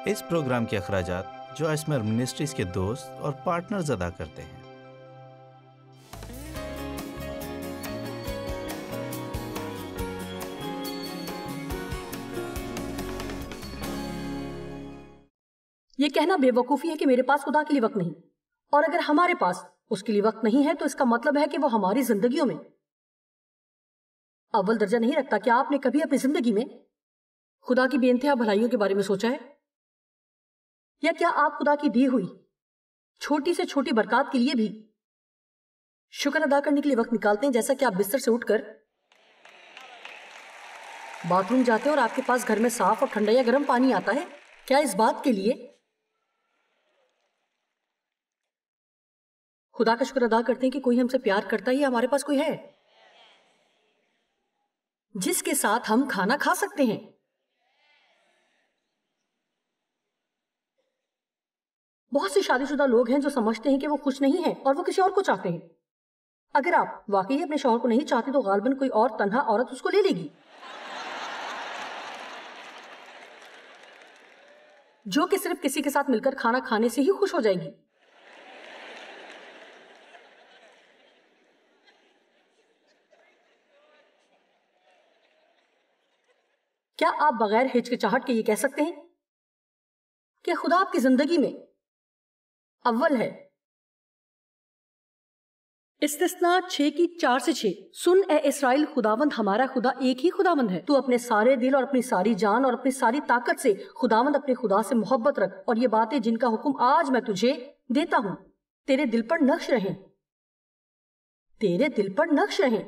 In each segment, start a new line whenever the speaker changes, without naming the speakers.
اس programme کے اخراجات جو اسمر منسٹریز کے دوست اور پارٹنرز ادا کرتے ہیں۔
یہ کہنا بے وقوفی ہے کہ میرے پاس خدا کے لیے وقت نہیں، اور اگر ہمارے پاس اس کے لیے وقت نہیں ہے تو اس کا مطلب ہے کہ وہ ہماری زندگیوں میں اول درجہ نہیں رکھتا۔ کیا آپ نے کبھی اپنی زندگی میں خدا کی بے انتہا بھلائیوں کے بارے میں سوچا ہے؟ یا کیا آپ خدا کی دی ہوئی چھوٹی سے چھوٹی برکات کے لیے بھی شکر ادا کرنے کے لیے وقت نکالتے ہیں؟ جیسا کہ آپ بستر سے اٹھ کر باتھ روم جاتے ہیں اور آپ کے پاس گھر میں صاف اور ٹھنڈا یا گرم پانی آتا ہے، کیا اس بات کے لیے خدا کا شکر ادا کرتے ہیں کہ کوئی ہم سے پیار کرتا ہے یا ہمارے پاس کوئی ہے جس کے ساتھ ہم کھانا کھا سکتے ہیں؟ بہت سے شادی شدہ لوگ ہیں جو سمجھتے ہیں کہ وہ خوش نہیں ہیں اور وہ کسی اور کو چاہتے ہیں۔ اگر آپ واقعی اپنے شوہر کو نہیں چاہتے تو غالباً کوئی اور تنہا عورت اس کو لے لے گی جو کہ صرف کسی کے ساتھ مل کر کھانا کھانے سے ہی خوش ہو جائے گی۔ کیا آپ بغیر ہچکچاہٹ کے یہ کہہ سکتے ہیں کہ خدا آپ کی زندگی میں اول ہے؟ استثناء 6:4-6 سن اے اسرائیل، خداوند ہمارا خدا ایک ہی خداوند ہے۔ تو اپنے سارے دل اور اپنی ساری جان اور اپنی ساری طاقت سے خداوند اپنے خدا سے محبت رکھ، اور یہ باتیں جن کا حکم آج میں تجھے دیتا ہوں تیرے دل پر نقش رہیں، تیرے دل پر نقش رہیں۔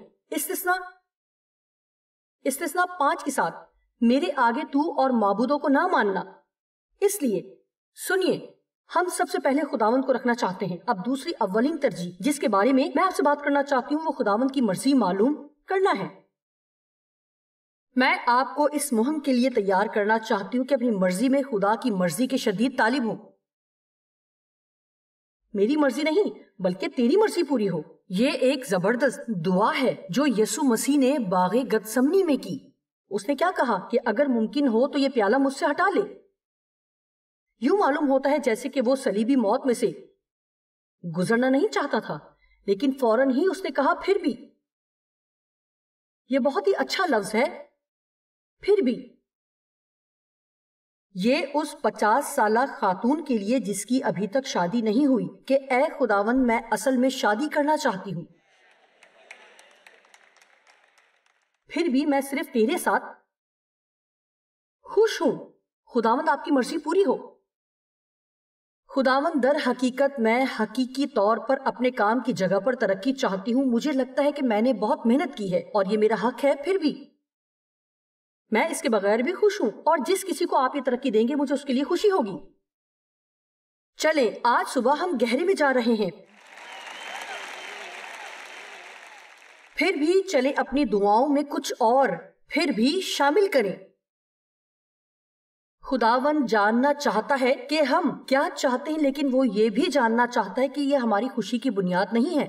استثناء 5 کے ساتھ میرے آگے تو اور معبودوں کو نہ ماننا۔ اس لیے سنیے، ہم سب سے پہلے خداوند کو رکھنا چاہتے ہیں۔ اب دوسری اولین ترجیح جس کے بارے میں آپ سے بات کرنا چاہتی ہوں وہ خداوند کی مرضی معلوم کرنا ہے۔ میں آپ کو اس مہم کے لیے تیار کرنا چاہتی ہوں کہ اپنی مرضی میں خدا کی مرضی کے شدید طالب ہوں۔ میری مرضی نہیں بلکہ تیری مرضی پوری ہو۔ یہ ایک زبردست دعا ہے جو یسوع مسیح نے باغ گتسمنی میں کی۔ اس نے کیا کہا کہ اگر ممکن ہو تو یہ پیالہ مجھ سے ہٹا لے۔ یوں معلوم ہوتا ہے جیسے کہ وہ صلیبی موت میں سے گزرنا نہیں چاہتا تھا، لیکن فوراً ہی اس نے کہا پھر بھی۔ یہ بہت ہی اچھا لفظ ہے، پھر بھی۔ یہ اس 50 سالہ خاتون کے لیے جس کی ابھی تک شادی نہیں ہوئی کہ اے خداوند میں اصل میں شادی کرنا چاہتی ہوں، پھر بھی میں صرف تیرے ساتھ خوش ہوں۔ خداوند آپ کی مرضی پوری ہو۔ خداوند در حقیقت میں حقیقی طور پر اپنے کام کی جگہ پر ترقی چاہتی ہوں۔ مجھے لگتا ہے کہ میں نے بہت محنت کی ہے اور یہ میرا حق ہے، پھر بھی میں اس کے بغیر بھی خوش ہوں، اور جس کسی کو آپ یہ ترقی دیں گے مجھے اس کے لیے خوشی ہوگی۔ چلیں آج صبح ہم گہرے میں جا رہے ہیں، پھر بھی چلیں اپنی دعاؤں میں کچھ اور پھر بھی شامل کریں۔ خداوند جاننا چاہتا ہے کہ ہم کیا چاہتے ہیں، لیکن وہ یہ بھی جاننا چاہتا ہے کہ یہ ہماری خوشی کی بنیاد نہیں ہے۔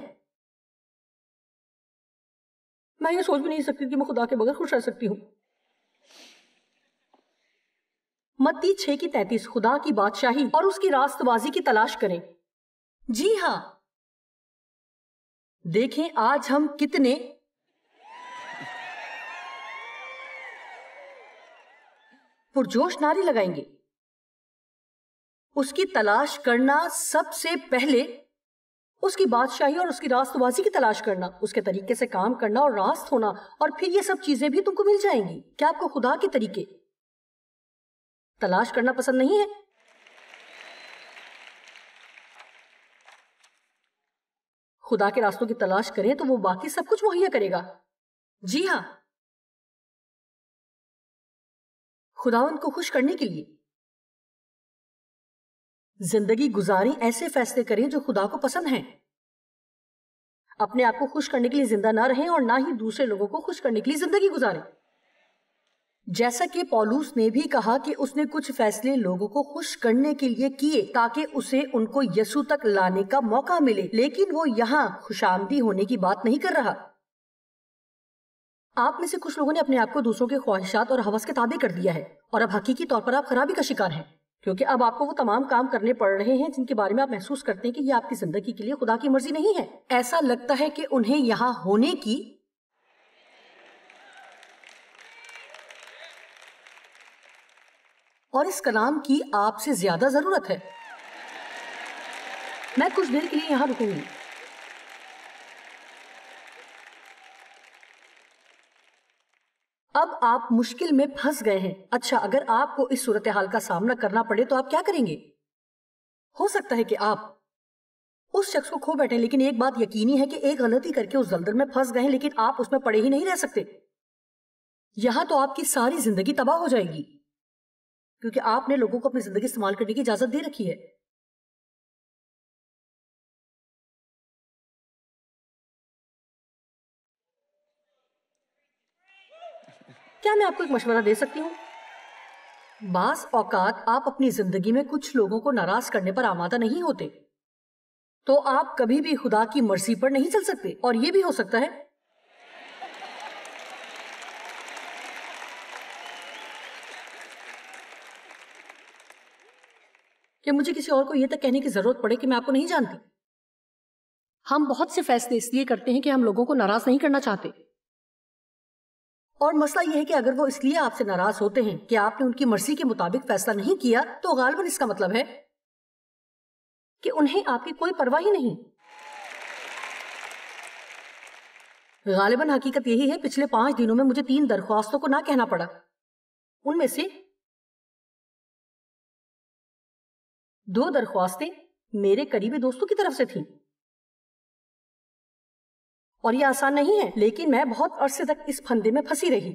میں یہ سوچ بھی نہیں سکتی کہ میں خدا کے بغیر خوش رہ سکتی ہوں۔ متی 6:33 خدا کی بادشاہی اور اس کی راست بازی کی تلاش کریں۔ جی ہاں، دیکھیں آج ہم کتنے پرجوش نعرے لگائیں گے۔ اس کی تلاش کرنا، سب سے پہلے اس کی بادشاہی اور اس کی راست بازی کی تلاش کرنا، اس کے طریقے سے کام کرنا اور راست ہونا، اور پھر یہ سب چیزیں بھی تم کو مل جائیں گی۔ کیا آپ کو خدا کے طریقے تلاش کرنا پسند نہیں ہے؟ خدا کے راستوں کی تلاش کریں تو وہ باقی سب کچھ مہیا کرے گا۔ جی ہاں، خداوند کو خوش کرنے کے لیے زندگی گزاریں، ایسے فیصلے کریں جو خدا کو پسند ہیں۔ اپنے آپ کو خوش کرنے کے لیے زندہ نہ رہیں اور نہ ہی دوسرے لوگوں کو خوش کرنے کے لیے زندگی گزاریں۔ جیسا کہ پولوس نے بھی کہا کہ اس نے کچھ فیصلے لوگوں کو خوش کرنے کے لیے کیے تاکہ اسے ان کو یسوع تک لانے کا موقع ملے، لیکن وہ یہاں خوشامدی ہونے کی بات نہیں کر رہا۔ آپ میں سے کچھ لوگوں نے اپنے آپ کو دوسروں کے خواہشات اور ہوس کے تابع کر دیا ہے، اور اب حقیقی طور پر آپ خرابی کا شکار ہیں۔ کیونکہ اب آپ کو وہ تمام کام کرنے پڑ رہے ہیں جن کے بارے میں آپ محسوس کرتے ہیں کہ یہ آپ کی زندگی کے لیے خدا کی مرضی نہیں ہے. ایسا لگتا ہے کہ انہیں یہاں ہونے کی اور اس کلام کی آپ سے زیادہ ضرورت ہے. میں کچھ دیر کے لیے یہاں رکوں گی. اب آپ مشکل میں پھنس گئے ہیں. اچھا، اگر آپ کو اس صورتحال کا سامنا کرنا پڑے تو آپ کیا کریں گے؟ ہو سکتا ہے کہ آپ اس شخص کو کھو بیٹھیں، لیکن ایک بات یقینی ہے کہ ایک غلطی کر کے اس دلدل میں پھنس گئے ہیں، لیکن آپ اس میں پڑے ہی نہیں رہ سکتے. یہاں تو آپ کی ساری زندگی تباہ ہو جائے گی، کیونکہ آپ نے لوگوں کو اپنی زندگی استعمال کرنے کی اجازت دے رکھی ہے. کیا میں آپ کو ایک مشورہ دے سکتی ہوں؟ بعض اوقات آپ اپنی زندگی میں کچھ لوگوں کو ناراض کرنے پر آمادہ نہیں ہوتے، تو آپ کبھی بھی خدا کی مرضی پر نہیں چل سکتے. اور یہ بھی ہو سکتا ہے کہ مجھے کسی اور کو یہ تک کہنے کی ضرورت پڑے کہ میں آپ کو نہیں جانتی. ہم بہت سے فیصلے اس لیے کرتے ہیں کہ ہم لوگوں کو ناراض نہیں کرنا چاہتے، اور مسئلہ یہ ہے کہ اگر وہ اس لیے آپ سے ناراض ہوتے ہیں کہ آپ نے ان کی مرضی کے مطابق فیصلہ نہیں کیا، تو غالباً اس کا مطلب ہے کہ انہیں آپ کی کوئی پرواہ ہی نہیں. غالباً حقیقت یہی ہے. پچھلے 5 دنوں میں مجھے 3 درخواستوں کو نہ کہنا پڑا. ان میں سے 2 درخواستیں میرے قریبی دوستوں کی طرف سے تھیں. اور یہ آسان نہیں ہے، لیکن میں بہت عرصے تک اس پھندے میں پھنسی رہی.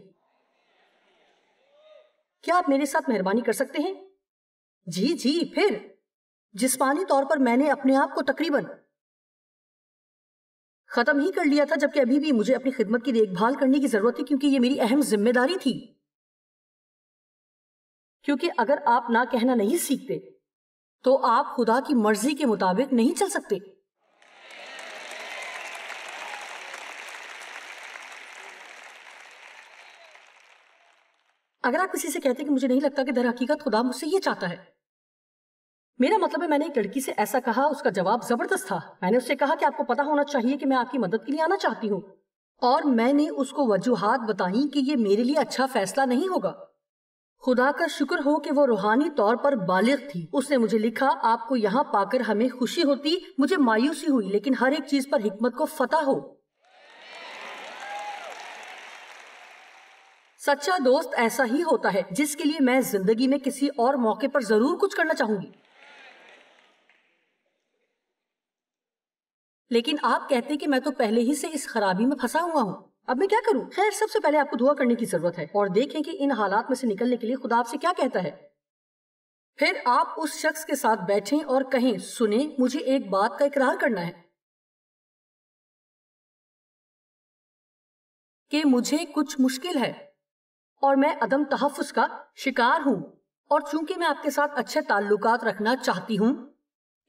کیا آپ میرے ساتھ مہربانی کر سکتے ہیں؟ جی پھر جسمانی طور پر میں نے اپنے آپ کو تقریباً ختم ہی کر لیا تھا، جبکہ ابھی بھی مجھے اپنی خدمت کی دیکھ بھال کرنے کی ضرورت تھی، کیونکہ یہ میری اہم ذمہ داری تھی. کیونکہ اگر آپ نہ کہنا نہیں سیکھتے تو آپ خدا کی مرضی کے مطابق نہیں چل سکتے. اگر آپ کسی سے کہتے ہیں کہ مجھے نہیں لگتا کہ در حقیقت خدا مجھ سے یہ چاہتا ہے، میرا مطلب ہے میں نے ایک لڑکی سے ایسا کہا، اس کا جواب زبردست تھا. میں نے اس سے کہا کہ آپ کو پتا ہونا چاہیے کہ میں آپ کی مدد کے لیے آنا چاہتی ہوں، اور میں نے اس کو وجوہات بتائیں کہ یہ میرے لیے اچھا فیصلہ نہیں ہوگا. خدا کا شکر ہو کہ وہ روحانی طور پر بالغ تھی. اس نے مجھے لکھا، آپ کو یہاں پا کر ہمیں خوشی ہوتی، مجھے مایوسی ہوئی، لیکن ہر ایک چیز پر حکمت کو فتح ہو. سچا دوست ایسا ہی ہوتا ہے جس کے لیے میں زندگی میں کسی اور موقع پر ضرور کچھ کرنا چاہوں گی. لیکن آپ کہتے کہ میں تو پہلے ہی سے اس خرابی میں پھنسا ہوا ہوں، اب میں کیا کروں؟ خیر، سب سے پہلے آپ کو دعا کرنے کی ضرورت ہے اور دیکھیں کہ ان حالات میں سے نکلنے کے لیے خدا آپ سے کیا کہتا ہے. پھر آپ اس شخص کے ساتھ بیٹھیں اور کہیں، سنیں، مجھے ایک بات کا اقرار کرنا ہے کہ مجھے کچھ مشکل ہے اور میں عدم تحفظ کا شکار ہوں، اور چونکہ میں آپ کے ساتھ اچھے تعلقات رکھنا چاہتی ہوں،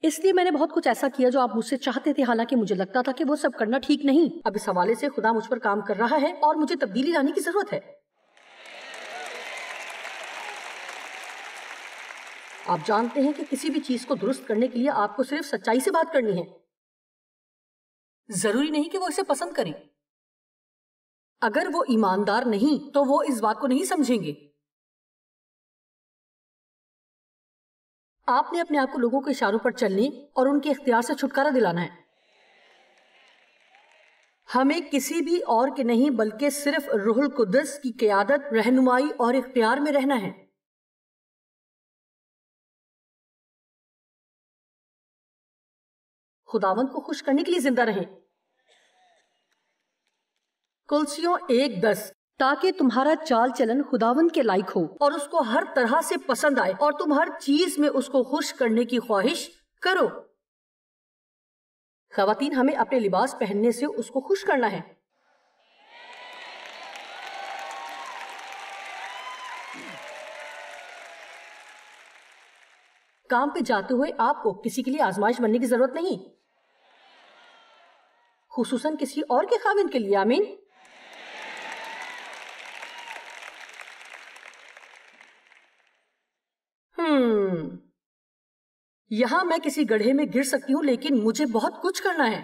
اس لیے میں نے بہت کچھ ایسا کیا جو آپ مجھ سے چاہتے تھے، حالانکہ مجھے لگتا تھا کہ وہ سب کرنا ٹھیک نہیں. اب اس حوالے سے خدا مجھ پر کام کر رہا ہے اور مجھے تبدیلی لانے کی ضرورت ہے. آپ جانتے ہیں کہ کسی بھی چیز کو درست کرنے کے لیے آپ کو صرف سچائی سے بات کرنی ہے. ضروری نہیں کہ وہ اسے پسند کریں. اگر وہ ایماندار نہیں تو وہ اس بات کو نہیں سمجھیں گے. آپ نے اپنے آپ کو لوگوں کے اشاروں پر چلنے اور ان کے اختیار سے چھٹکارا دلانا ہے. ہمیں کسی بھی اور کے نہیں بلکہ صرف روح القدس کی قیادت، رہنمائی اور اختیار میں رہنا ہے. خداوند کو خوش کرنے کے لیے زندہ رہیں. کلسیوں 1:10 تاکہ تمہارا چال چلن خداوند کے لائق ہو اور اس کو ہر طرح سے پسند آئے اور تم ہر چیز میں اس کو خوش کرنے کی خواہش کرو. خواتین، ہمیں اپنے لباس پہننے سے اس کو خوش کرنا ہے. کام پہ جاتے ہوئے آپ کو کسی کے لیے آزمائش بننے کی ضرورت نہیں، خصوصاً کسی اور کے خاوند کے لیے. آمین. یہاں میں کسی گڑھے میں گر سکتی ہوں لیکن مجھے بہت کچھ کرنا ہے.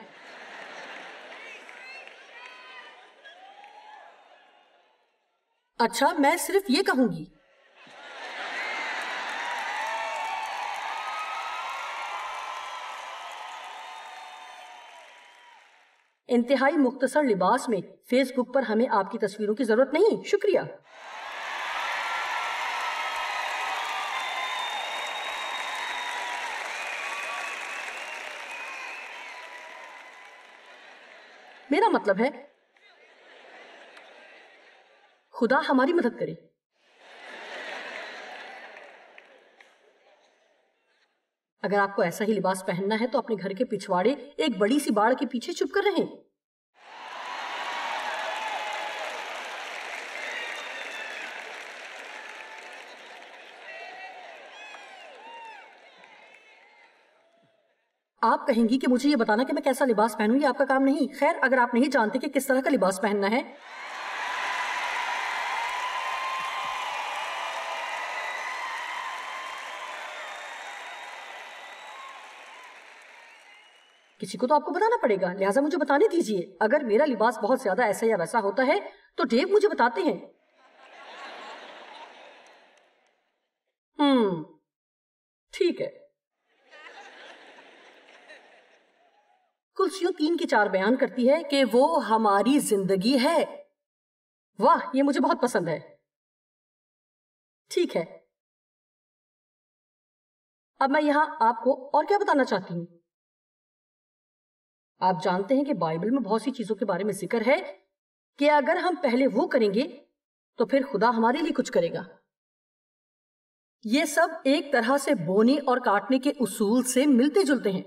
اچھا میں صرف یہ کہوں گی. انتہائی مختصر لباس میں فیس بک پر ہمیں آپ کی تصویروں کی ضرورت نہیں. شکریہ. میرا مطلب ہے خدا ہماری مدد کرے. اگر آپ کو ایسا ہی لباس پہننا ہے تو اپنے گھر کے پچھواڑے ایک بڑی سی باڑ کے پیچھے چھپ کر رہیں. آپ کہیں گی کہ مجھے یہ بتانا کہ میں کیسا لباس پہنوں یہ آپ کا کام نہیں. خیر اگر آپ نہیں جانتے کہ کس طرح کا لباس پہننا ہے کسی کو تو آپ کو بتانا پڑے گا. لہٰذا مجھے بتانے دیجئے. اگر میرا لباس بہت زیادہ ایسا یا ویسا ہوتا ہے تو ڈیو مجھے بتاتے ہیں. ٹھیک ہے. کلسیوں 3 کی 4 بیان کرتی ہے کہ وہ ہماری زندگی ہے. واہ یہ مجھے بہت پسند ہے. ٹھیک ہے اب میں یہاں آپ کو اور کیا بتانا چاہتی ہوں. آپ جانتے ہیں کہ بائبل میں بہت سی چیزوں کے بارے میں ذکر ہے کہ اگر ہم پہلے وہ کریں گے تو پھر خدا ہمارے لیے کچھ کرے گا. یہ سب ایک طرح سے بونے اور کاٹنے کے اصول سے ملتے جلتے ہیں.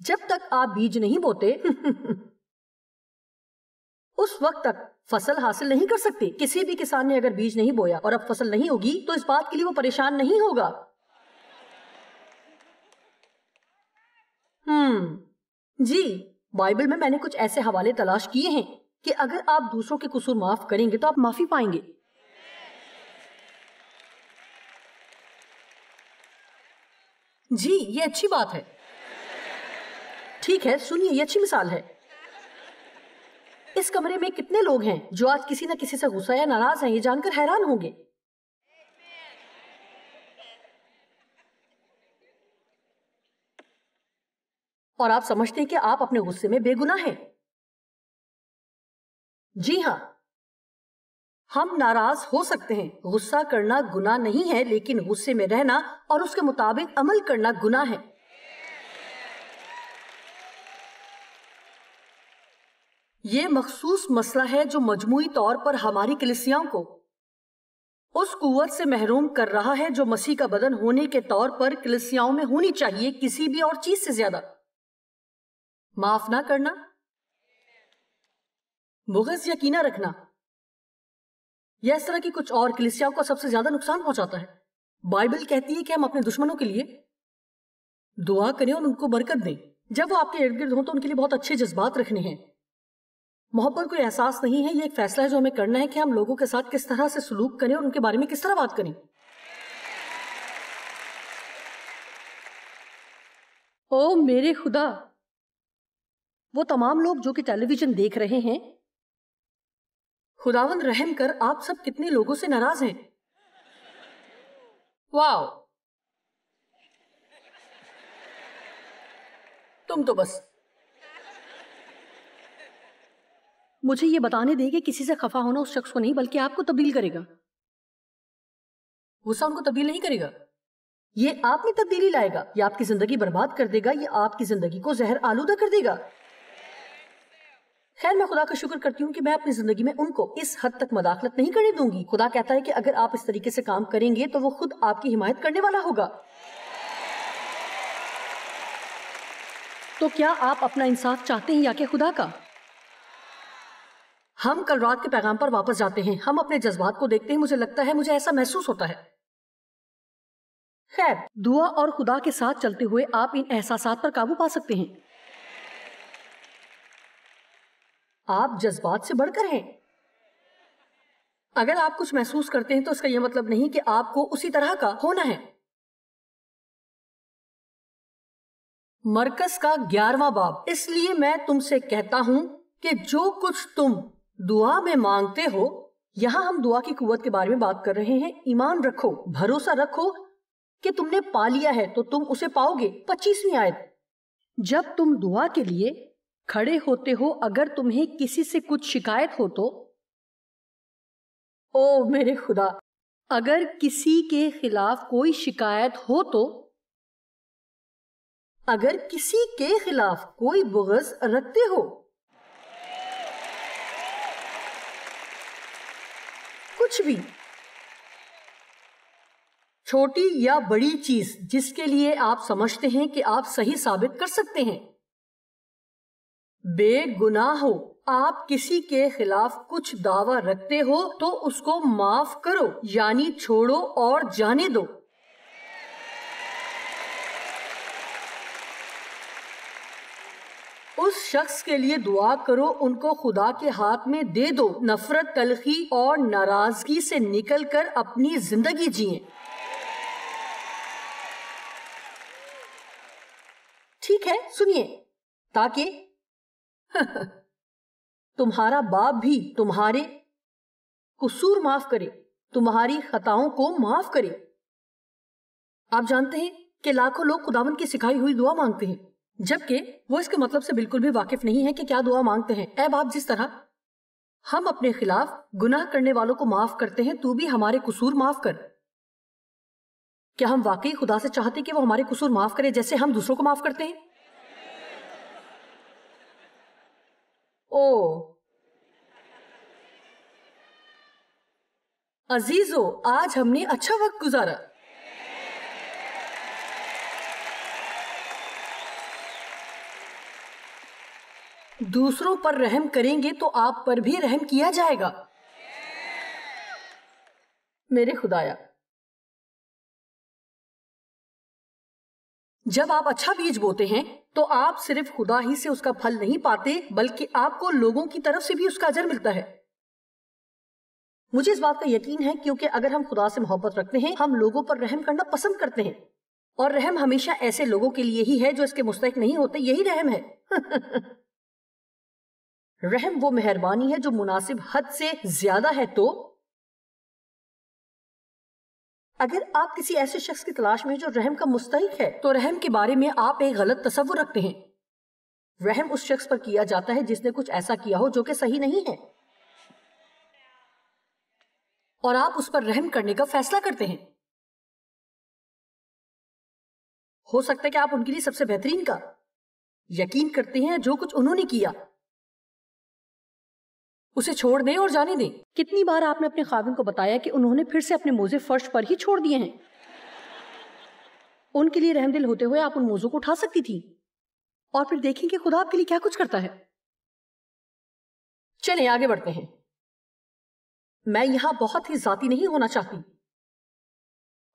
جب تک آپ بیج نہیں بوتے اس وقت تک فصل حاصل نہیں کر سکتے. کسی بھی کسان نے اگر بیج نہیں بویا اور اب فصل نہیں ہوگی تو اس بات کے لیے وہ پریشان نہیں ہوگا. جی بائبل میں نے کچھ ایسے حوالے تلاش کیے ہیں کہ اگر آپ دوسروں کے قصور معاف کریں گے تو آپ معافی پائیں گے. جی یہ اچھی بات ہے. ٹھیک ہے سنیے یہ اچھی مثال ہے. اس کمرے میں کتنے لوگ ہیں جو آج کسی نہ کسی سے غصہ یا ناراض ہیں؟ یہ جان کر حیران ہوں گے. اور آپ سمجھتے ہیں کہ آپ اپنے غصے میں بے گناہ ہیں. جی ہاں ہم ناراض ہو سکتے ہیں. غصہ کرنا گناہ نہیں ہے لیکن غصے میں رہنا اور اس کے مطابق عمل کرنا گناہ ہے. یہ مخصوص مسئلہ ہے جو مجموعی طور پر ہماری کلیسیاؤں کو اس قوت سے محروم کر رہا ہے جو مسیح کا بدن ہونے کے طور پر کلیسیاؤں میں ہونی چاہیے کسی بھی اور چیز سے زیادہ. معاف نہ کرنا، بغض یا کینہ رکھنا یا اس طرح کی کچھ اور کلیسیاؤں کو سب سے زیادہ نقصان پہنچاتا ہے. بائبل کہتی ہے کہ ہم اپنے دشمنوں کے لیے دعا کریں اور ان کو برکت دیں. جب وہ آپ کے ارد گرد ہوں تو ان کے لیے بہت اچھے جذبات رکھنے ہیں. محبت کوئی احساس نہیں ہے، یہ ایک فیصلہ ہے جو ہمیں کرنا ہے کہ ہم لوگوں کے ساتھ کس طرح سے سلوک کریں اور ان کے بارے میں کس طرح بات کریں. او میرے خدا، وہ تمام لوگ جو کہ ٹیلی ویژن دیکھ رہے ہیں، خداوند رحم کر آپ سب کتنے لوگوں سے ناراض ہیں. واو تم تو بس مجھے یہ بتانے دے کہ کسی سے خفا ہونا اس شخص کو نہیں بلکہ آپ کو تبدیل کرے گا. غصہ ان کو تبدیل نہیں کرے گا، یہ آپ میں تبدیلی لائے گا. یہ آپ کی زندگی برباد کر دے گا، یہ آپ کی زندگی کو زہر آلودہ کر دے گا. خیر میں خدا کا شکر کرتی ہوں کہ میں اپنی زندگی میں ان کو اس حد تک مداخلت نہیں کرنے دوں گی. خدا کہتا ہے کہ اگر آپ اس طریقے سے کام کریں گے تو وہ خود آپ کی حمایت کرنے والا ہوگا. تو کیا آپ اپنا انصاف چاہتے ہیں یا کہ خدا کا؟ ہم کل رات کے پیغام پر واپس جاتے ہیں. ہم اپنے جذبات کو دیکھتے ہیں. مجھے لگتا ہے مجھے ایسا محسوس ہوتا ہے. خیر دعا اور خدا کے ساتھ چلتے ہوئے آپ ان احساسات پر قابو پا سکتے ہیں. آپ جذبات سے بڑھ کر ہیں. اگر آپ کچھ محسوس کرتے ہیں تو اس کا یہ مطلب نہیں کہ آپ کو اسی طرح کا ہونا ہے. مرکز کا 11واں باب۔ اس لیے میں تم سے کہتا ہوں کہ جو کچھ تم دعا میں مانگتے ہو، یہاں ہم دعا کی قوت کے بارے میں بات کر رہے ہیں۔ ایمان رکھو، بھروسہ رکھو کہ تم نے پا لیا ہے تو تم اسے پاؤ گے۔ 25ویں آیت، جب تم دعا کے لیے کھڑے ہوتے ہو، اگر تمہیں کسی سے کچھ شکایت ہو تو، او میرے خدا، اگر کسی کے خلاف کوئی شکایت ہو تو، اگر کسی کے خلاف کوئی بغض رکھتے ہو، کچھ بھی چھوٹی یا بڑی چیز جس کے لیے آپ سمجھتے ہیں کہ آپ صحیح ثابت کر سکتے ہیں، بے گناہ ہو، آپ کسی کے خلاف کچھ دعویٰ رکھتے ہو تو اس کو معاف کرو، یعنی چھوڑو اور جانے دو۔ اس شخص کے لیے دعا کرو، ان کو خدا کے ہاتھ میں دے دو، نفرت، تلخی اور ناراضگی سے نکل کر اپنی زندگی جئیں۔ ٹھیک ہے، سنیے، تاکہ تمہارا باپ بھی تمہارے قصور معاف کرے، تمہاری خطاؤں کو معاف کرے۔ آپ جانتے ہیں کہ لاکھوں لوگ خداوند کی سکھائی ہوئی دعا مانگتے ہیں، جبکہ وہ اس کے مطلب سے بالکل بھی واقف نہیں ہے کہ کیا دعا مانگتے ہیں۔ اے باپ، جس طرح ہم اپنے خلاف گناہ کرنے والوں کو معاف کرتے ہیں، تو بھی ہمارے قصور معاف کر۔ کیا ہم واقعی خدا سے چاہتے کہ وہ ہمارے قصور معاف کرے جیسے ہم دوسروں کو معاف کرتے ہیں؟ او عزیزو، آج ہم نے اچھا وقت گزارا۔ دوسروں پر رحم کریں گے تو آپ پر بھی رحم کیا جائے گا۔ میرے خدایا، جب آپ اچھا بیج بوتے ہیں تو آپ صرف خدا ہی سے اس کا پھل نہیں پاتے، بلکہ آپ کو لوگوں کی طرف سے بھی اس کا اجر ملتا ہے۔ مجھے اس بات کا یقین ہے کیونکہ اگر ہم خدا سے محبت رکھتے ہیں، ہم لوگوں پر رحم کرنا پسند کرتے ہیں، اور رحم ہمیشہ ایسے لوگوں کے لیے ہی ہے جو اس کے مستحق نہیں ہوتے۔ یہی رحم ہے۔ رحم وہ مہربانی ہے جو مناسب حد سے زیادہ ہے۔ تو اگر آپ کسی ایسے شخص کی تلاش میں جو رحم کا مستحق ہے، تو رحم کے بارے میں آپ ایک غلط تصور رکھتے ہیں۔ رحم اس شخص پر کیا جاتا ہے جس نے کچھ ایسا کیا ہو جو کہ صحیح نہیں ہے، اور آپ اس پر رحم کرنے کا فیصلہ کرتے ہیں۔ ہو سکتا ہے کہ آپ ان کے لیے سب سے بہترین کا یقین کرتے ہیں، جو کچھ انہوں نے کیا اسے چھوڑ دیں اور جانے دیں۔ کتنی بار آپ نے اپنے خاوند کو بتایا کہ انہوں نے پھر سے اپنے موزے فرش پر ہی چھوڑ دیے ہیں؟ ان کے لیے رحم دل ہوتے ہوئے آپ ان موزوں کو اٹھا سکتی تھی، اور پھر دیکھیں کہ خدا آپ کے لیے کیا کچھ کرتا ہے۔ چلیں آگے بڑھتے ہیں۔ میں یہاں بہت ہی ذاتی نہیں ہونا چاہتی۔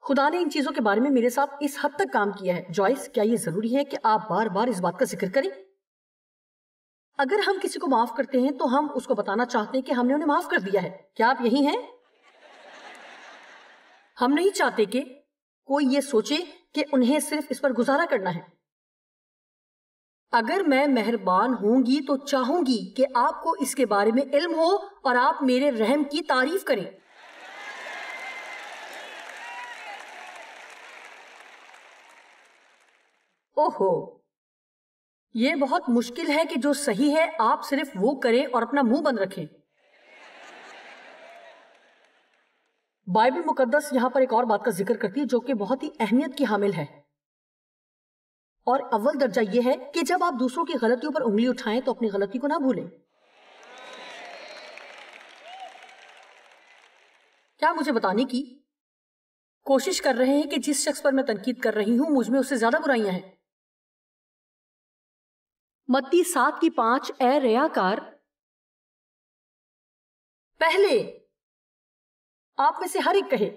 خدا نے ان چیزوں کے بارے میں میرے ساتھ اس حد تک کام کیا ہے۔ جوائس، کیا یہ ضروری ہے کہ آپ بار بار اس بات کا ذکر کریں؟ اگر ہم کسی کو معاف کرتے ہیں تو ہم اس کو بتانا چاہتے ہیں کہ ہم نے انہیں معاف کر دیا ہے۔ کیا آپ یہی ہیں؟ ہم نہیں چاہتے کہ کوئی یہ سوچے کہ انہیں صرف اس پر گزارا کرنا ہے۔ اگر میں مہربان ہوں گی تو چاہوں گی کہ آپ کو اس کے بارے میں علم ہو اور آپ میرے رحم کی تعریف کریں۔ اوہو، یہ بہت مشکل ہے کہ جو صحیح ہے آپ صرف وہ کریں اور اپنا منہ بند رکھیں۔ بائبل مقدس یہاں پر ایک اور بات کا ذکر کرتی ہے جو کہ بہت ہی اہمیت کی حامل ہے، اور اول درجہ یہ ہے کہ جب آپ دوسروں کی غلطیوں پر انگلی اٹھائیں تو اپنی غلطی کو نہ بھولیں۔ کیا مجھے بتانے کی کوشش کر رہے ہیں کہ جس شخص پر میں تنقید کر رہی ہوں مجھ میں اس سے زیادہ برائیاں ہیں؟ متی 7:5، اے ریاکار، پہلے آپ میں سے ہر ایک کہے،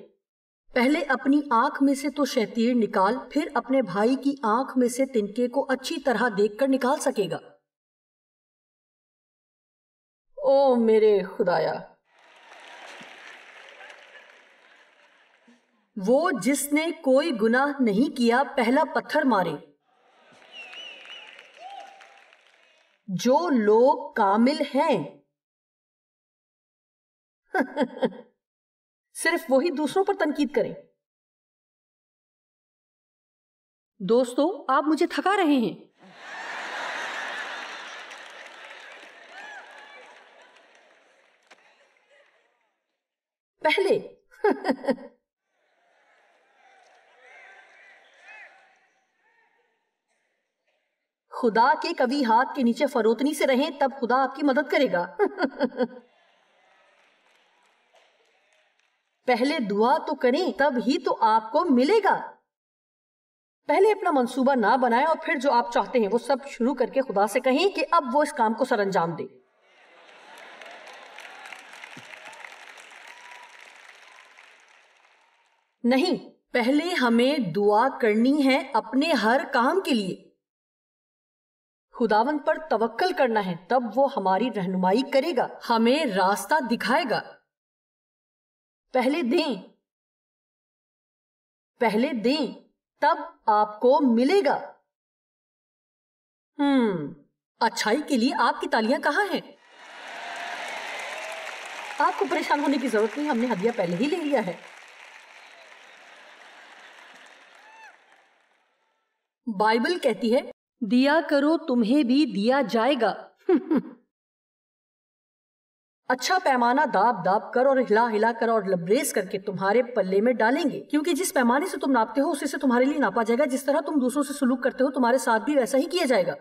پہلے اپنی آنکھ میں سے تو شیطیر نکال، پھر اپنے بھائی کی آنکھ میں سے تنکے کو اچھی طرح دیکھ کر نکال سکے گا۔ او میرے خدایا، وہ جس نے کوئی گناہ نہیں کیا پہلا پتھر مارے۔ جو لوگ کامل ہیں صرف وہی دوسروں پر تنقید کریں. دوستو آپ مجھے تھکا رہے ہیں. پہلے خدا کے کبھی ہاتھ کے نیچے فروتنی سے رہیں تب خدا آپ کی مدد کرے گا. پہلے دعا تو کریں تب ہی تو آپ کو ملے گا. پہلے اپنا منصوبہ نہ بنائیں اور پھر جو آپ چاہتے ہیں وہ سب شروع کر کے خدا سے کہیں کہ اب وہ اس کام کو سر انجام دے. نہیں، پہلے ہمیں دعا کرنی ہے اپنے ہر کام کے لیے. خداوند پر توکل کرنا ہے، تب وہ ہماری رہنمائی کرے گا، ہمیں راستہ دکھائے گا. پہلے دیں تب آپ کو ملے گا. اچھائی کے لیے آپ کی تالیاں کہاں ہیں؟ آپ کو پریشان ہونے کی ضرورت نہیں، ہم نے ہدیہ پہلے ہی لے لیا ہے. بائبل کہتی ہے دیا کرو تمہیں بھی دیا جائے گا. اچھا پیمانہ داب داب کر اور ہلا ہلا کر اور لبریز کر کے تمہارے پلے میں ڈالیں گے، کیونکہ جس پیمانے سے تم ناپتے ہو اسی سے تمہارے لیے ناپا جائے گا. جس طرح تم دوسروں سے سلوک کرتے ہو تمہارے ساتھ بھی ویسا ہی کیا جائے گا.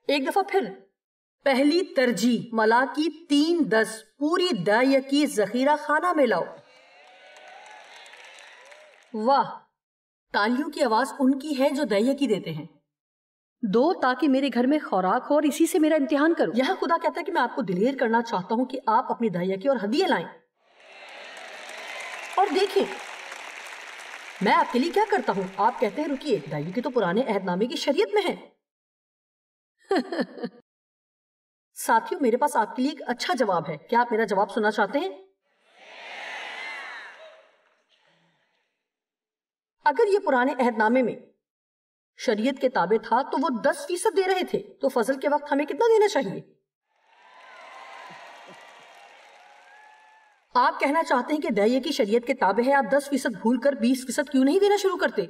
ایک دفعہ پھر پہلی ترجیح ملاکی 3:10 پوری دائیں کی ذخیرہ خانہ میں لاؤ. واہ، تالیوں کی آواز ان کی ہے جو دائیں کی دیتے ہیں. 2 تاکہ میرے گھر میں خوراک ہو اور اسی سے میرا امتحان کرو. یہاں خدا کہتا ہے کہ میں آپ کو دلیر کرنا چاہتا ہوں کہ آپ اپنی دائیں کی اور ہدیے لائیں اور دیکھیں میں آپ کے لیے کیا کرتا ہوں. آپ کہتے ہیں رکیے، دائیں کی تو پرانے عہد نامے کی شریعت میں ہے. ساتھیوں میرے پاس آپ کے لیے ایک اچھا جواب ہے. کیا آپ میرا جواب سننا چاہتے ہیں؟ اگر یہ پرانے عہد نامے میں شریعت کے تابع تھا تو وہ 10% دے رہے تھے، تو فضل کے وقت ہمیں کتنا دینا چاہیے؟ آپ کہنا چاہتے ہیں کہ دائیں کی شریعت کے تابع ہے، آپ 10% بھول کر 20% کیوں نہیں دینا شروع کرتے؟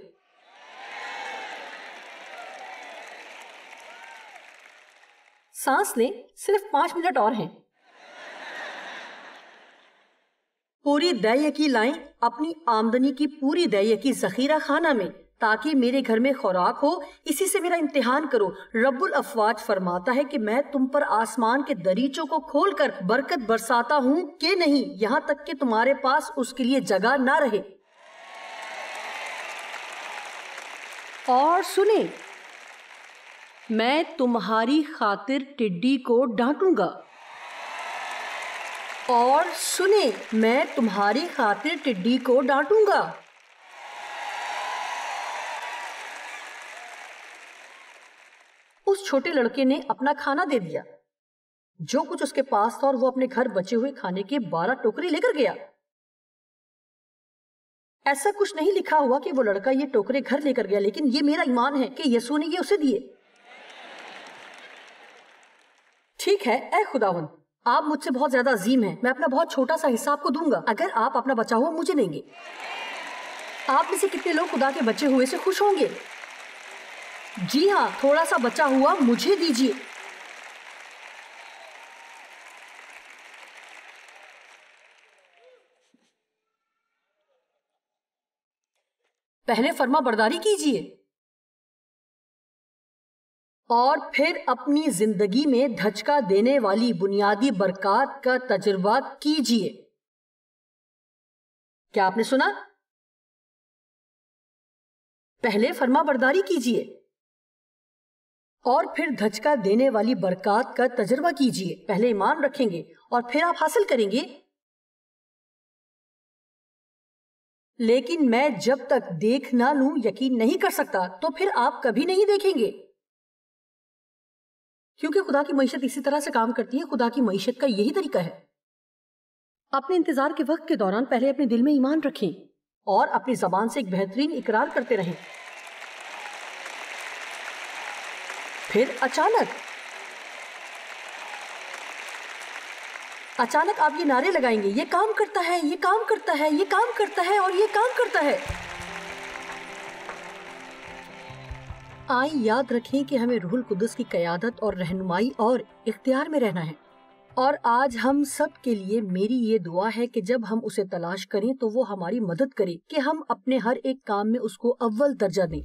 سانس لیں، صرف 5 منٹ اور ہیں. پوری دائیں کی لائیں اپنی آمدنی کی پوری دائیں کی ذخیرہ خانہ میں تاکہ میرے گھر میں خوراک ہو، اسی سے میرا امتحان کرو. رب الافواج فرماتا ہے کہ میں تم پر آسمان کے دریچوں کو کھول کر برکت برساتا ہوں کہ نہیں، یہاں تک کہ تمہارے پاس اس کے لیے جگہ نہ رہے. اور سنیں، میں تمہاری خاطر ٹڈی کو ڈانٹوں گا. اور سنیں، میں تمہاری خاطر ٹڈی کو ڈانٹوں گا. اس چھوٹے لڑکے نے اپنا کھانا دے دیا، جو کچھ اس کے پاس تھا، اور وہ اپنے گھر بچے ہوئے کھانے کے 12 ٹوکری لے کر گیا. ایسا کچھ نہیں لکھا ہوا کہ وہ لڑکا یہ ٹوکرے گھر لے کر گیا، لیکن یہ میرا ایمان ہے کہ یسوع نے یہ اسے دیے. ٹھیک ہے اے خداوند، آپ مجھ سے بہت زیادہ عظیم ہیں، میں اپنا بہت چھوٹا سا حصہ آپ کو دوں گا. اگر آپ اپنا بچا ہوا مجھے دیں گے. آپ میں سے کتنے لوگ خدا کے بچے ہوئے سے خوش ہوں گے؟ جی ہاں، تھوڑا سا بچا ہوا مجھے دیجیے. پہلے فرما برداری کیجیے اور پھر اپنی زندگی میں دھچکا دینے والی بنیادی برکات کا تجربہ کیجیے. کیا آپ نے سنا؟ پہلے فرما برداری کیجیے اور پھر دھچکا دینے والی برکات کا تجربہ کیجیے. پہلے ایمان رکھیں گے اور پھر آپ حاصل کریں گے. لیکن میں جب تک دیکھ نہ لوں یقین نہیں کر سکتا، تو پھر آپ کبھی نہیں دیکھیں گے. کیونکہ خدا کی معیشت اسی طرح سے کام کرتی ہے. خدا کی معیشت کا یہی طریقہ ہے. اپنے انتظار کے وقت کے دوران پہلے اپنے دل میں ایمان رکھیں اور اپنی زبان سے ایک بہترین اقرار کرتے رہیں. پھر اچانک آپ یہ نعرے لگائیں گے، یہ کام کرتا ہے، یہ کام کرتا ہے، یہ کام کرتا ہے اور یہ کام کرتا ہے۔ آئیں یاد رکھیں کہ ہمیں روح القدس کی قیادت اور رہنمائی اور اختیار میں رہنا ہے، اور آج ہم سب کے لیے میری یہ دعا ہے کہ جب ہم اسے تلاش کریں تو وہ ہماری مدد کرے کہ ہم اپنے ہر ایک کام میں اس کو اول درجہ دیں۔